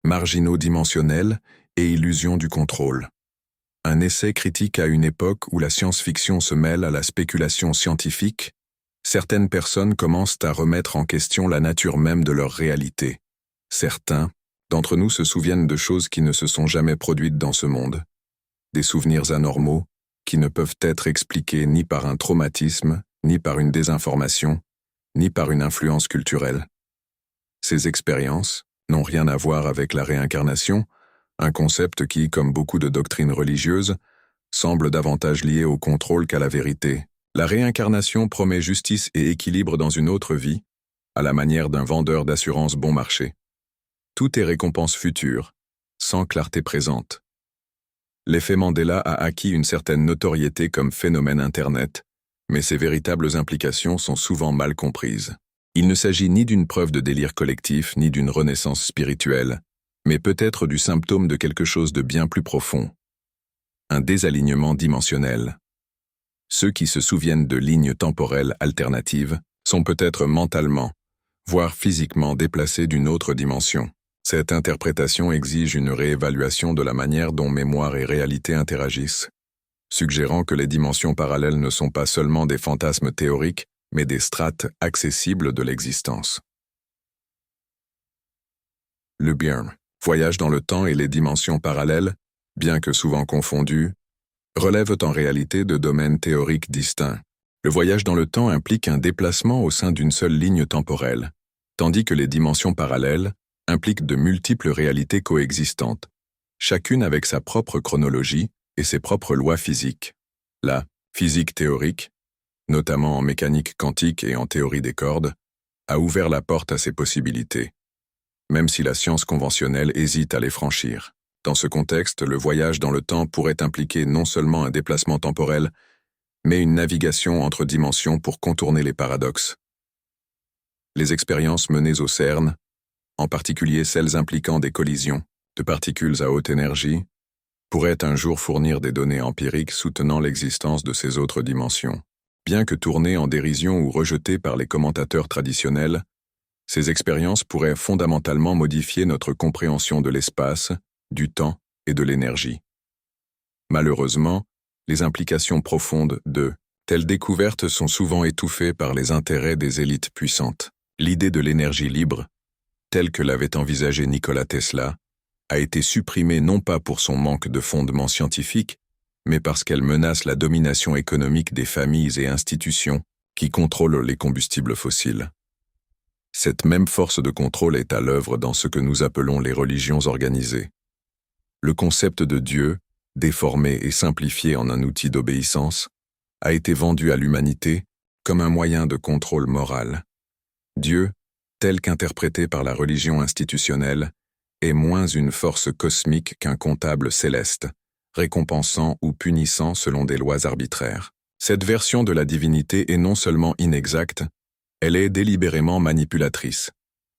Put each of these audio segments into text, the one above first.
marginaux dimensionnels et illusion du contrôle. Un essai critique à une époque où la science-fiction se mêle à la spéculation scientifique, certaines personnes commencent à remettre en question la nature même de leur réalité. Certains d'entre nous se souviennent de choses qui ne se sont jamais produites dans ce monde, des souvenirs anormaux qui ne peuvent être expliqués ni par un traumatisme, ni par une désinformation, ni par une influence culturelle. Ces expériences n'ont rien à voir avec la réincarnation, un concept qui, comme beaucoup de doctrines religieuses, semble davantage lié au contrôle qu'à la vérité. La réincarnation promet justice et équilibre dans une autre vie, à la manière d'un vendeur d'assurance bon marché. Tout est récompense future, sans clarté présente. L'effet Mandela a acquis une certaine notoriété comme phénomène Internet, mais ses véritables implications sont souvent mal comprises. Il ne s'agit ni d'une preuve de délire collectif, ni d'une renaissance spirituelle, mais peut-être du symptôme de quelque chose de bien plus profond. Un désalignement dimensionnel. Ceux qui se souviennent de lignes temporelles alternatives sont peut-être mentalement, voire physiquement déplacés d'une autre dimension. Cette interprétation exige une réévaluation de la manière dont mémoire et réalité interagissent, suggérant que les dimensions parallèles ne sont pas seulement des fantasmes théoriques, mais des strates accessibles de l'existence. Le BIRM, voyage dans le temps et les dimensions parallèles, bien que souvent confondus, relèvent en réalité de domaines théoriques distincts. Le voyage dans le temps implique un déplacement au sein d'une seule ligne temporelle, tandis que les dimensions parallèles impliquent de multiples réalités coexistantes, chacune avec sa propre chronologie et ses propres lois physiques. La physique théorique, notamment en mécanique quantique et en théorie des cordes, a ouvert la porte à ces possibilités, même si la science conventionnelle hésite à les franchir. Dans ce contexte, le voyage dans le temps pourrait impliquer non seulement un déplacement temporel, mais une navigation entre dimensions pour contourner les paradoxes. Les expériences menées au CERN, en particulier celles impliquant des collisions de particules à haute énergie, pourraient un jour fournir des données empiriques soutenant l'existence de ces autres dimensions. Bien que tournées en dérision ou rejetées par les commentateurs traditionnels, ces expériences pourraient fondamentalement modifier notre compréhension de l'espace, du temps et de l'énergie. Malheureusement, les implications profondes de telles découvertes sont souvent étouffées par les intérêts des élites puissantes. L'idée de l'énergie libre, telle que l'avait envisagée Nikola Tesla, a été supprimée non pas pour son manque de fondement scientifique, mais parce qu'elle menace la domination économique des familles et institutions qui contrôlent les combustibles fossiles. Cette même force de contrôle est à l'œuvre dans ce que nous appelons les religions organisées. Le concept de Dieu, déformé et simplifié en un outil d'obéissance, a été vendu à l'humanité comme un moyen de contrôle moral. Dieu, tel qu'interprété par la religion institutionnelle, est moins une force cosmique qu'un comptable céleste, récompensant ou punissant selon des lois arbitraires. Cette version de la divinité est non seulement inexacte, elle est délibérément manipulatrice.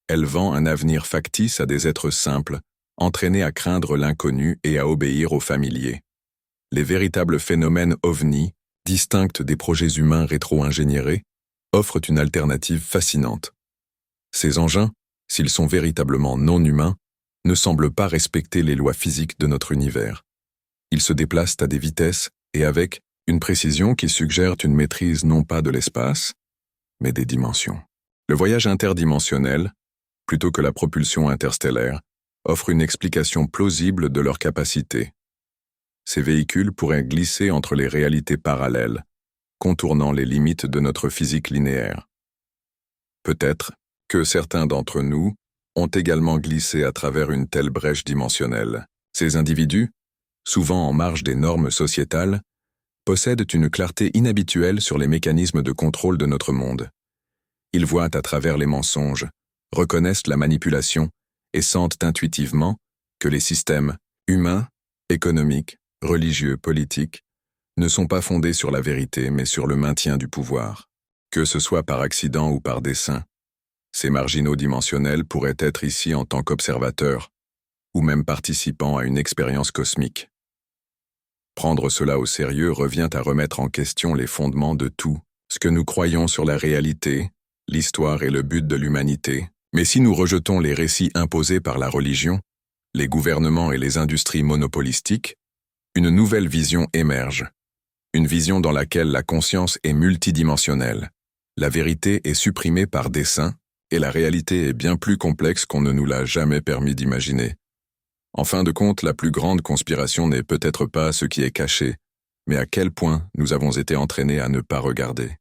Elle vend un avenir factice à des êtres simples, entraînés à craindre l'inconnu et à obéir aux familiers. Les véritables phénomènes ovnis, distincts des projets humains rétro-ingénierés, offrent une alternative fascinante. Ces engins, s'ils sont véritablement non humains, ne semblent pas respecter les lois physiques de notre univers. Ils se déplacent à des vitesses et avec une précision qui suggère une maîtrise non pas de l'espace, mais des dimensions. Le voyage interdimensionnel, plutôt que la propulsion interstellaire, offre une explication plausible de leur capacité. Ces véhicules pourraient glisser entre les réalités parallèles, contournant les limites de notre physique linéaire. Peut-être que certains d'entre nous ont également glissé à travers une telle brèche dimensionnelle. Ces individus, souvent en marge des normes sociétales, possèdent une clarté inhabituelle sur les mécanismes de contrôle de notre monde. Ils voient à travers les mensonges, reconnaissent la manipulation et sentent intuitivement que les systèmes humains, économiques, religieux, politiques ne sont pas fondés sur la vérité mais sur le maintien du pouvoir. Que ce soit par accident ou par dessein, ces marginaux dimensionnels pourraient être ici en tant qu'observateurs ou même participants à une expérience cosmique. Prendre cela au sérieux revient à remettre en question les fondements de tout ce que nous croyons sur la réalité, l'histoire et le but de l'humanité. Mais si nous rejetons les récits imposés par la religion, les gouvernements et les industries monopolistiques, une nouvelle vision émerge. Une vision dans laquelle la conscience est multidimensionnelle, la vérité est supprimée par dessein, et la réalité est bien plus complexe qu'on ne nous l'a jamais permis d'imaginer. En fin de compte, la plus grande conspiration n'est peut-être pas ce qui est caché, mais à quel point nous avons été entraînés à ne pas regarder.